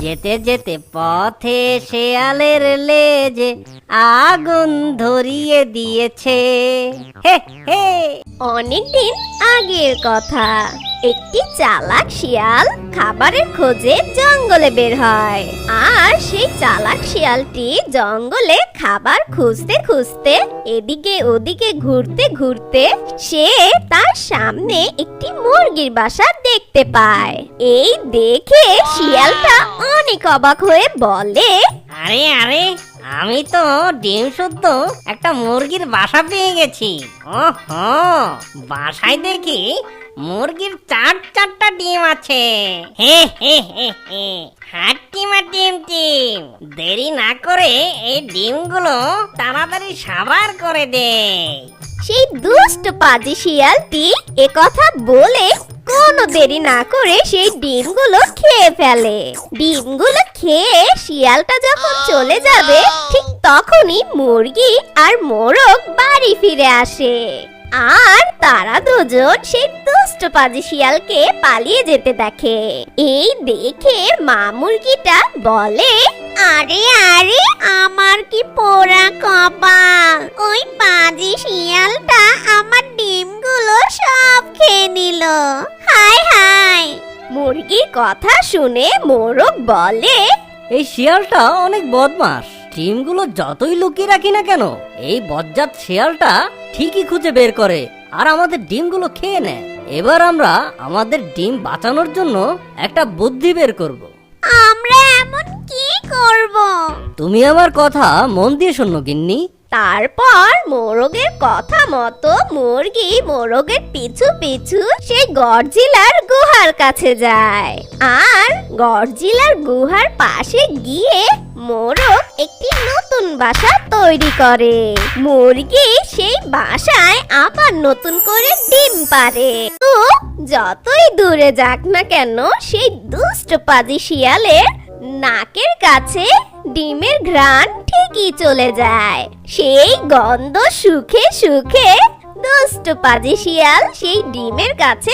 যেতে যেতে পথে শেয়ালের লেজে আগুন ধরিয়ে দিয়েছে। হে হে। অনেকদিন আগের কথা। একটি চালাক শিয়াল খাবারের খোঁজে জঙ্গলে বের হয়। আর সেই চালাক শিয়ালটি জঙ্গলে খাবার খুঁজতে খুঁজতে এদিকে ওদিকে ঘুরতে ঘুরতে সে তার সামনে একটি মুরগির বাসা দেখতে পায়। এই দেখে শিয়ালটা অনেক অবাক হয়ে বলে, আরে আরে, আমি তো ডিম শুদ্ধ একটা মুরগির বাসা পেয়ে গেছি। ওহো, বাসায় দেখি মুরগির চারটা ডিম আছে। হে হে হে হে, হাট্টিমা টিম টিম, দেরি না করে এই ডিমগুলো তাড়াতাড়ি সাবার করে দে। সেই দুষ্ট পাজি শিয়ালটি একথা বলে কোনো দেরি না করে সেই ডিমগুলো খেয়ে ফেলে। ডিমগুলো খেয়ে শিয়ালটা যখন চলে যাবে ঠিক তখনই মুরগি আর মোরগ বাড়ি ফিরে আসে। আর তারা দুজন সেই দুষ্ট পাজি শিয়ালকে পালিয়ে যেতে দেখে। এই দেখে মা মুরগিটা বলে, আরে আরে, আমার কি পোড়া কপাল! ওই পাজি শিয়ালটা আমার ডিমগুলো সব খেয়ে নিল। হায় হায়! মুরগির কথা শুনে মোরগ বলে, এই শিয়ালটা অনেক বদমাশ। ডিমগুলো যতই লুকিয়ে রাখি না কেন, এই বজ্জাত শিয়ালটা ঠিকই খুঁজে বের করে আর আমাদের ডিমগুলো খেয়ে নেয়। এবার আমরা আমাদের ডিম বাঁচানোর জন্য একটা বুদ্ধি বের করব। আমরা এমন কি করব? তুমি আমার কথা মন দিয়ে শোনো গিন্নি। তারপর মোরগের কথা মতো মুরগি মোরগের পিছু পিছু সেই গডজিলার গুহার কাছে যায়। আর গডজিলার গুহার পাশে গিয়ে মোরগ একটি নতুন বাসা তৈরি করে। মুরগি সেই বাসায় আবার নতুন করে ডিম পাড়ে। তো যতই দূরে যাক না কেন, সেই দুষ্ট পাজি শিয়ালের নাকের কাছে ডিমের ঘ্রাণ ঠিকই চলে যায়। সেই গন্ধ সুখে সুখে দুষ্ট পাজি শিয়াল সেই ডিমের কাছে